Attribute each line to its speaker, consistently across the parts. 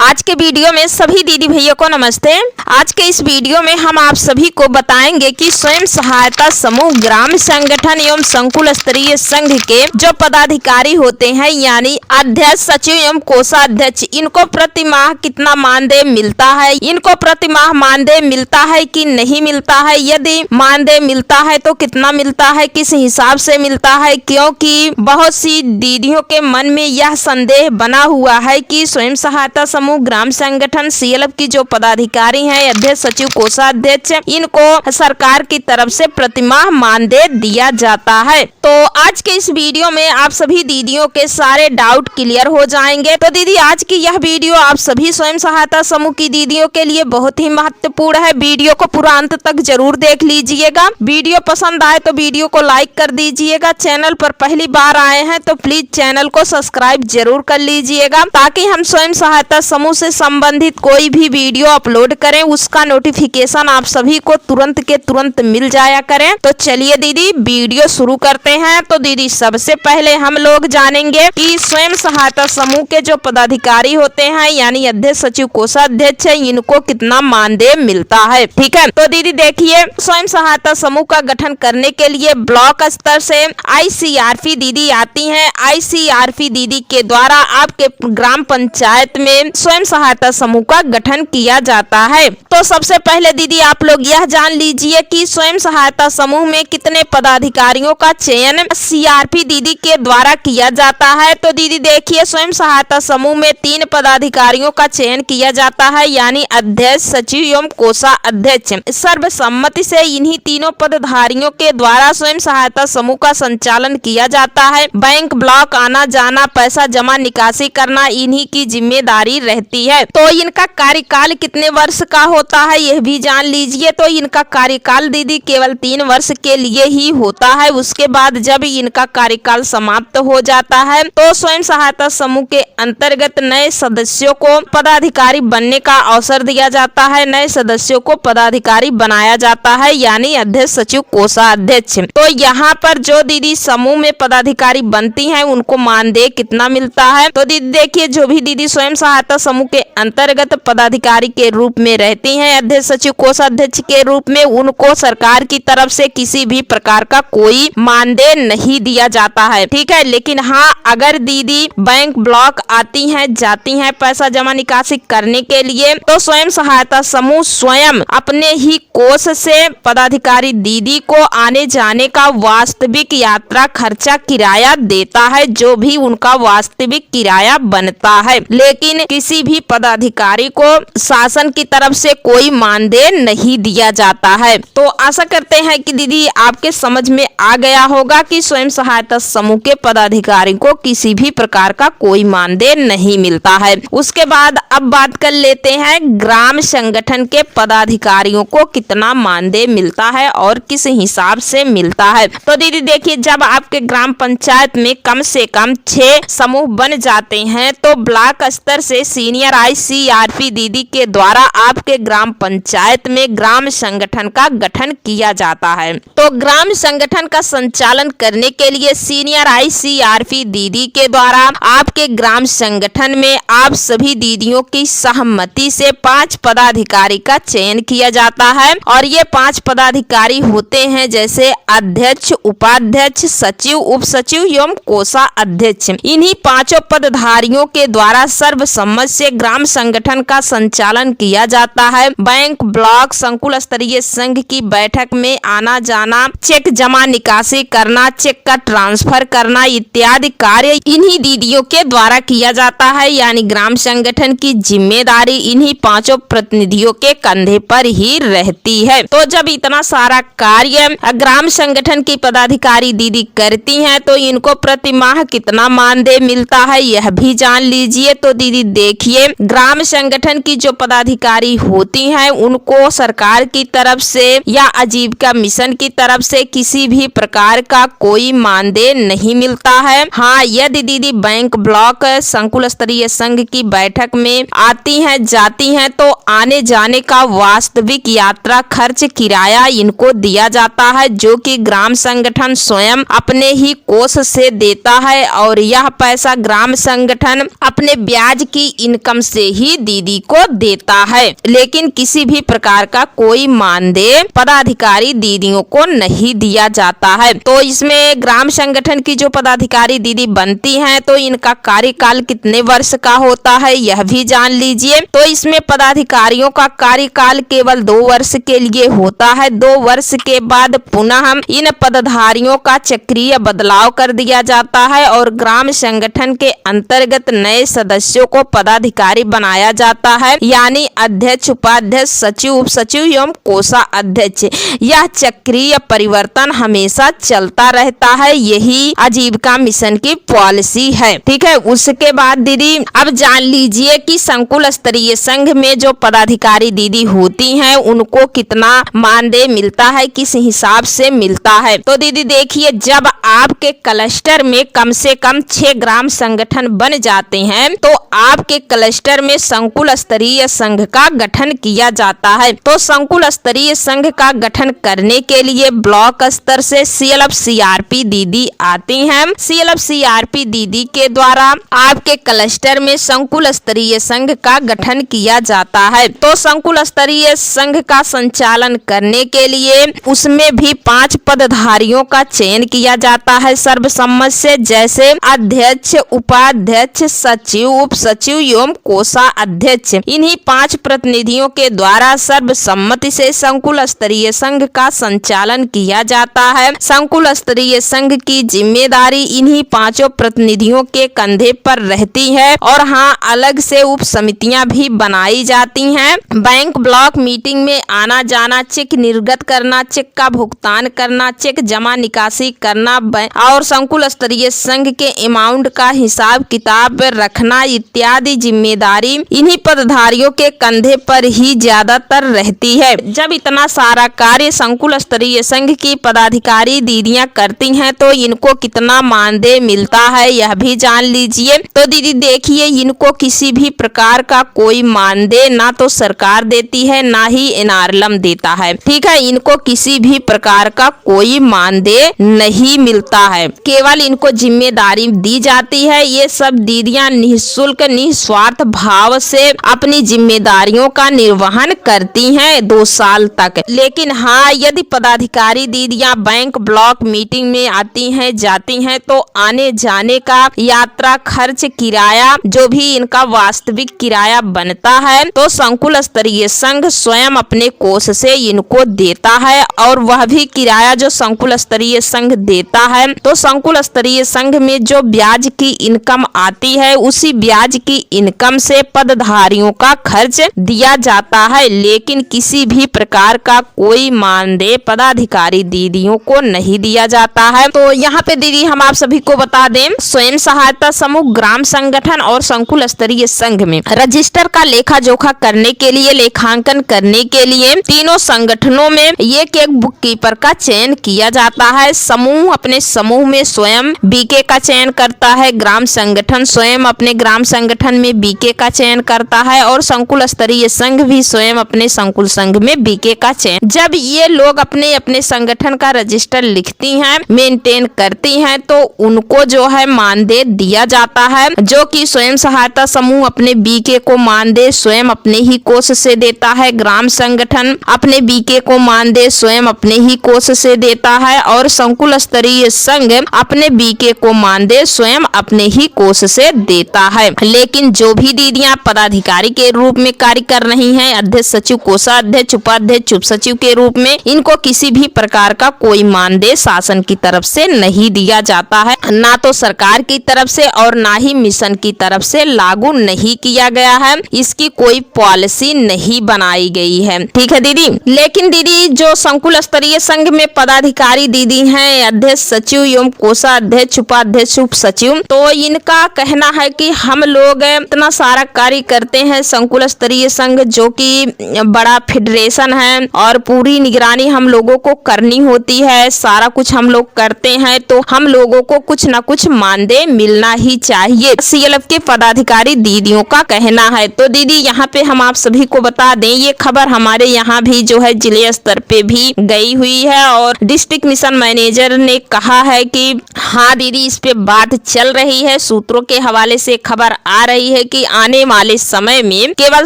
Speaker 1: आज के वीडियो में सभी दीदी भैया को नमस्ते। आज के इस वीडियो में हम आप सभी को बताएंगे कि स्वयं सहायता समूह ग्राम संगठन एवं संकुल स्तरीय संघ के जो पदाधिकारी होते हैं यानी अध्यक्ष, सचिव एवं कोषाध्यक्ष, इनको प्रति माह कितना मानदेय मिलता है, इनको प्रति माह मानदेय मिलता है कि नहीं मिलता है, यदि मानदेय मिलता है तो कितना मिलता है, किस हिसाब से मिलता है। क्योंकि बहुत सी दीदियों के मन में यह संदेह बना हुआ है कि स्वयं सहायता समूह ग्राम संगठन सीएलएफ की जो पदाधिकारी हैं, अध्यक्ष, सचिव, कोषाध्यक्ष, इनको सरकार की तरफ से प्रतिमाह मानदेय दिया जाता है। तो आज के इस वीडियो में आप सभी दीदियों के सारे डाउट क्लियर हो जाएंगे। तो दीदी आज की यह वीडियो आप सभी स्वयं सहायता समूह की दीदियों के लिए बहुत ही महत्वपूर्ण है। वीडियो को पूरा अंत तक जरूर देख लीजिएगा। वीडियो पसंद आए तो वीडियो को लाइक कर दीजिएगा। चैनल पर पहली बार आए हैं तो प्लीज चैनल को सब्सक्राइब जरूर कर लीजिएगा, ताकि हम स्वयं सहायता समूह से संबंधित कोई भी वीडियो अपलोड करें उसका नोटिफिकेशन आप सभी को तुरंत के तुरंत मिल जाया करें। तो चलिए दीदी वीडियो शुरू करते हैं। तो दीदी सबसे पहले हम लोग जानेंगे कि स्वयं सहायता समूह के जो पदाधिकारी होते हैं यानी अध्यक्ष, सचिव, कोषाध्यक्ष, इनको कितना मानदेय मिलता है। ठीक है, तो दीदी देखिए, स्वयं सहायता समूह का गठन करने के लिए ब्लॉक स्तर से आईसीआरपी दीदी आती हैं। आईसीआरपी दीदी के द्वारा आपके ग्राम पंचायत में स्वयं सहायता समूह का गठन किया जाता है। तो सबसे पहले दीदी आप लोग यह जान लीजिए कि स्वयं सहायता समूह में कितने पदाधिकारियों का चयन सीआरपी दीदी के द्वारा किया जाता है। तो दीदी देखिए, स्वयं सहायता समूह में 3 पदाधिकारियों का चयन किया जाता है यानी अध्यक्ष, सचिव एवं कोषाध्यक्ष। सर्वसम्मति से इन्हीं तीनों पदधारियों के द्वारा स्वयं सहायता समूह का संचालन किया जाता है। बैंक, ब्लॉक आना जाना, पैसा जमा निकासी करना इन्हीं की जिम्मेदारी रहती है। तो इनका कार्यकाल कितने वर्ष का होता है यह भी जान लीजिए। तो इनका कार्यकाल दीदी केवल 3 वर्ष के लिए ही होता है। उसके बाद जब इनका कार्यकाल समाप्त हो जाता है तो स्वयं सहायता समूह के अंतर्गत नए सदस्यों को पदाधिकारी बनने का अवसर दिया जाता है। नए सदस्यों को पदाधिकारी बनाया जाता है यानी अध्यक्ष, सचिव, कोषाध्यक्ष। तो यहाँ पर जो दीदी समूह में पदाधिकारी बनती हैं उनको मानदेय कितना मिलता है। तो दीदी देखिए, जो भी दीदी स्वयं सहायता समूह के अंतर्गत पदाधिकारी के रूप में रहती हैं, अध्यक्ष, सचिव, कोषाध्यक्ष के रूप में, उनको सरकार की तरफ से किसी भी प्रकार का कोई मानदेय नहीं दिया जाता है। ठीक है, लेकिन हाँ, अगर दीदी बैंक, ब्लॉक आती हैं जाती हैं पैसा जमा निकासी करने के लिए, तो स्वयं सहायता समूह स्वयं अपने ही कोष से पदाधिकारी दीदी को आने जाने का वास्तविक यात्रा खर्चा किराया देता है, जो भी उनका वास्तविक किराया बनता है। लेकिन किसी भी पदाधिकारी को शासन की तरफ से कोई मानदेय नहीं दिया जाता है। तो आशा करते हैं कि दीदी आपके समझ में आ गया होगा कि स्वयं सहायता समूह के पदाधिकारी को किसी भी प्रकार का कोई मानदेय नहीं मिलता है। उसके बाद अब बात कर लेते हैं ग्राम संगठन के पदाधिकारियों को कितना मानदेय मिलता है और किस हिसाब से मिलता है। तो दीदी देखिए, जब आपके ग्राम पंचायत में कम से कम 6 समूह बन जाते हैं तो ब्लॉक स्तर से सीनियर आईसीआरपी दीदी के द्वारा आपके ग्राम पंचायत में ग्राम संगठन का गठन किया जाता है। तो ग्राम संगठन का संचालन करने के लिए सीनियर आईसीआरपी दीदी के द्वारा आपके ग्राम संगठन में आप सभी दीदियों की सहमति से 5 पदाधिकारी का चयन किया जाता है। और ये 5 पदाधिकारी होते हैं जैसे अध्यक्ष, उपाध्यक्ष, सचिव, उप सचिव एवं कोषाध्यक्ष। इन्हीं 5 पदधारियों के द्वारा सर्वसम्मति से ग्राम संगठन का संचालन किया जाता है। बैंक, ब्लॉक, संकुल स्तरीय संघ की बैठक में आना जाना, चेक जमा निकासी करना, चेक का ट्रांसफर करना इत्यादि कार्य इन्हीं दीदियों के द्वारा किया जाता है यानी ग्राम संगठन की जिम्मेदारी इन्हीं 5 प्रतिनिधियों के कंधे पर ही रहती है। तो जब इतना सारा कार्य ग्राम संगठन की पदाधिकारी दीदी करती हैं तो इनको प्रति माह कितना मानदेय मिलता है यह भी जान लीजिए। तो दीदी देखिए, ग्राम संगठन की जो पदाधिकारी होती हैं उनको सरकार की तरफ से या आजीविका मिशन की तरफ से किसी भी प्रकार का कोई मानदेय नहीं मिलता है। हाँ, यदि दीदी बैंक, ब्लॉक, संकुल स्तरीय संघ की बैठक में आती हैं जाती हैं तो आने जाने का वास्तविक यात्रा खर्च किराया इनको दिया जाता है, जो कि ग्राम संगठन स्वयं अपने ही कोष से देता है। और यह पैसा ग्राम संगठन अपने ब्याज की इनकम से ही दीदी को देता है, लेकिन किसी भी प्रकार का कोई मानदेय पदाधिकारी दीदियों को नहीं दिया जाता है। तो इसमें ग्राम संगठन की जो पदाधिकारी दीदी बनती हैं तो इनका कार्यकाल कितने वर्ष का होता है यह भी जान लीजिए। तो इसमें पदाधिकारियों का कार्यकाल केवल 2 वर्ष के लिए होता है। 2 वर्ष के बाद पुनः इन पदधारियों का चक्रीय बदलाव कर दिया जाता है और ग्राम संगठन के अंतर्गत नए सदस्यों को पदाधिकारी बनाया जाता है, यानी अध्यक्ष, उपाध्यक्ष, सचिव, उप सचिव एवं कोषाध्यक्ष। यह चक्रीय परिवर्तन हमेशा चलता रहता है, यही आजीविका मिशन की पॉलिसी है। ठीक है, उसके बाद दीदी अब जान लीजिए कि संकुल स्तरीय संघ में जो पदाधिकारी दीदी होती हैं उनको कितना मानदेय मिलता है, किस हिसाब से मिलता है। तो दीदी देखिए, जब आपके क्लस्टर में कम से कम 6 ग्राम संगठन बन जाते हैं तो आपके क्लस्टर में संकुल स्तरीय संघ का गठन किया जाता है। तो संकुल स्तरीय संघ का गठन करने के लिए ब्लॉक स्तर से CLF CRP दीदी आती हैं। CLF CRP दीदी के द्वारा आपके क्लस्टर में संकुल स्तरीय संघ का गठन किया जाता है। तो संकुल स्तरीय संघ का संचालन करने के लिए उसमें भी 5 पदधारियों का चयन किया जाता है सर्वसम्मत से, जैसे अध्यक्ष, उपाध्यक्ष, सचिव, उप सचिव एवं कोषाध्यक्ष। इन्हीं 5 प्रतिनिधियों के द्वारा सर्वसम्मति से संकुल स्तरीय संघ का संचालन किया जाता है। संकुल स्तरीय संघ की जिम्मेदारी इन्हीं 5 प्रतिनिधियों के कंधे पर रहती है और हाँ, अलग से उप समितियां भी बनाई जाती हैं। बैंक ब्लॉक मीटिंग में आना जाना, चेक निर्गत करना, चेक का भुगतान करना, चेक जमा निकासी करना और संकुल स्तरीय संघ के अमाउंट का हिसाब किताब रखना इत्यादि जिम्मेदारी इन्हीं पदधारियों के कंधे पर ही ज्यादातर रहती है। जब इतना सारा कार्य संकुल स्तरीय संघ की पदाधिकारी दीदियां करती हैं तो इनको कितना मानदेय मिलता है यह भी जान लीजिए। तो दीदी देखिए, इनको किसी भी प्रकार का कोई मानदेय ना तो सरकार देती है ना ही एनआरएलएम देता है। ठीक है, इनको किसी भी प्रकार का कोई मानदेय नहीं मिलता है, केवल इनको जिम्मेदारी दी जाती है। ये सब दीदियां निःशुल्क निस्वार्थ भाव से अपनी जिम्मेदारियों का निर्वहन करती हैं 2 साल तक। लेकिन हाँ, यदि पदाधिकारी दीदियां बैंक ब्लॉक मीटिंग में आती हैं जाती हैं तो आने जाने का यात्रा खर्च, किराया, जो भी इनका वास्तविक किराया बनता है तो संकुल स्तरीय संघ स्वयं अपने कोष से इनको देता है। और वह भी किराया जो संकुल स्तरीय संघ देता है तो संकुल स्तरीय संघ में जो ब्याज की इनकम आती है उसी ब्याज की इनकम से पदधारियों का खर्च दिया जाता है, लेकिन किसी भी प्रकार का कोई मानदेय पदाधिकारी दीदियों को नहीं दिया जाता है। तो यहाँ पे दीदी हम आप सभी को बता दें, स्वयं सहायता समूह, ग्राम संगठन और संकुल स्तरीय संघ में रजिस्टर का लेखा जोखा करने के लिए, लेखांकन करने के लिए तीनों संगठनों में एक बुक कीपर का चयन किया जाता है। समूह अपने समूह में स्वयं बीके का चयन करता है, ग्राम संगठन स्वयं अपने ग्राम संगठन में बीके का चयन करता है और संकुल स्तरीय संघ भी स्वयं अपने संकुल संघ में बीके का चयन। जब ये लोग अपने अपने संगठन का रजिस्टर लिखती हैं, मेंटेन करती हैं, तो उनको जो है मानदेय दिया जाता है, जो कि स्वयं सहायता समूह अपने बीके को मानदेय स्वयं अपने ही कोष से देता है, ग्राम संगठन अपने बीके को मानदेय स्वयं अपने ही कोष से देता है और संकुल स्तरीय संघ अपने बीके को मानदेय स्वयं अपने ही कोष से देता है। लेकिन जो भी दीदियां पदाधिकारी के रूप में कार्य कर रही हैं, अध्यक्ष, सचिव, कोषाध्यक्ष, उपाध्यक्ष, उप सचिव के रूप में, इनको किसी भी प्रकार का कोई मानदेय शासन की तरफ से नहीं दिया जाता है, ना तो सरकार की तरफ से और ना ही मिशन की तरफ से लागू नहीं किया गया है। इसकी कोई पॉलिसी नहीं बनाई गई है। ठीक है दीदी। लेकिन दीदी जो संकुल स्तरीय संघ में पदाधिकारी दीदी हैं, अध्यक्ष, सचिव एवं कोषाध्यक्ष, उपाध्यक्ष, उप सचिव, तो इनका कहना है कि हम लोग इतना सारा कार्य करते हैं संकुल स्तरीय संघ जो कि बड़ा फेडरेशन है और पूरी निगरानी हम लोगों को करनी होती है, सारा कुछ हम लोग करते हैं, तो हम लोगों को कुछ न कुछ मानदेय मिलना ही चाहिए, CLF के पदाधिकारी दीदियों का कहना है। तो दीदी यहाँ पे हम आप सभी को बता दें, ये खबर हमारे यहाँ भी जो है जिले स्तर पे भी गई हुई है और डिस्ट्रिक्ट मिशन मैनेजर ने कहा है कि हाँ दीदी, इस पे बात चल रही है। सूत्रों के हवाले से खबर आ रही है है कि आने वाले समय में केवल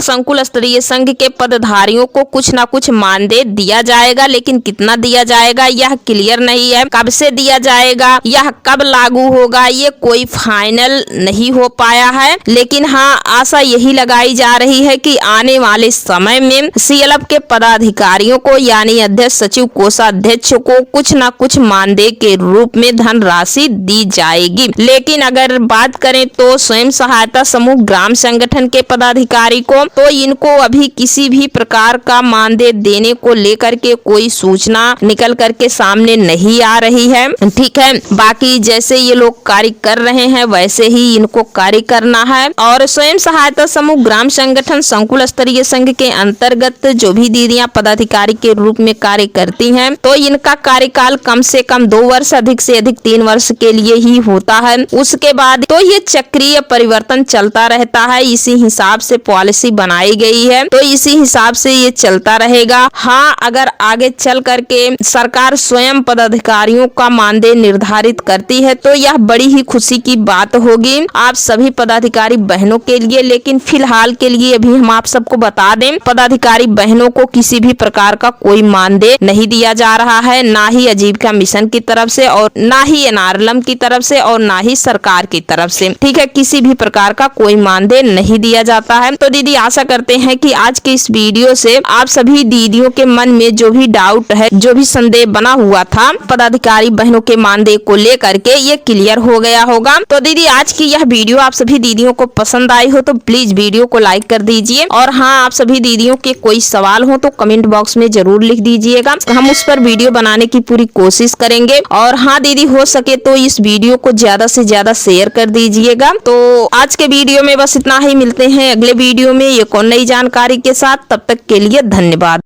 Speaker 1: संकुल स्तरीय संघ के पदधारियों को कुछ न कुछ मानदेय दिया जाएगा, लेकिन कितना दिया जाएगा यह क्लियर नहीं है। कब से दिया जाएगा, यह कब लागू होगा, ये कोई फाइनल नहीं हो पाया है। लेकिन हाँ, आशा यही लगाई जा रही है कि आने वाले समय में सीएलएफ के पदाधिकारियों को यानी अध्यक्ष, सचिव, कोषाध्यक्ष को कुछ न कुछ मानदेय के रूप में धनराशि दी जाएगी। लेकिन अगर बात करें तो स्वयं सहायता समूह ग्राम संगठन के पदाधिकारी को, तो इनको अभी किसी भी प्रकार का मानदेय देने को लेकर के कोई सूचना निकल करके सामने नहीं आ रही है। ठीक है, बाकी जैसे ये लोग कार्य कर रहे हैं वैसे ही इनको कार्य करना है। और स्वयं सहायता समूह ग्राम संगठन संकुल स्तरीय संघ के अंतर्गत जो भी दीदियां पदाधिकारी के रूप में कार्य करती हैं, तो इनका कार्यकाल कम से कम 2 वर्ष, अधिक से अधिक 3 वर्ष के लिए ही होता है। उसके बाद तो ये चक्रीय परिवर्तन चलता रहता है। इसी हिसाब से पॉलिसी बनाई गई है, तो इसी हिसाब से ये चलता रहेगा। हाँ, अगर आगे चल करके सरकार स्वयं पदाधिकारियों का मानदेय निर्धारित करती है तो यह बड़ी ही खुशी की बात होगी आप सभी पदाधिकारी बहनों के लिए। लेकिन फिलहाल के लिए अभी हम आप सबको बता दें, पदाधिकारी बहनों को किसी भी प्रकार का कोई मानदेय नहीं दिया जा रहा है, ना ही आजीविका मिशन की तरफ से और ना ही एनआरएलएम की तरफ से और ना ही सरकार की तरफ से। ठीक है, किसी भी प्रकार का कोई मानदेय नहीं दिया जाता है। तो दीदी आशा करते हैं कि आज के इस वीडियो से आप सभी दीदियों के मन में जो भी डाउट है, जो भी संदेह बना हुआ था पदाधिकारी बहनों के मानदेय को लेकर के, ये क्लियर हो गया होगा। तो दीदी आज की यह वीडियो आप सभी दीदियों को पसंद आई हो तो प्लीज वीडियो को लाइक कर दीजिए। और हाँ, आप सभी दीदियों के कोई सवाल हो तो कमेंट बॉक्स में जरूर लिख दीजिएगा, हम उस पर वीडियो बनाने की पूरी कोशिश करेंगे। और हाँ दीदी, हो सके तो इस वीडियो को ज्यादा से ज्यादा शेयर कर दीजिएगा। तो आज के वीडियो में बस इतना ही, मिलते हैं अगले वीडियो में एक और नई जानकारी के साथ। तब तक के लिए धन्यवाद।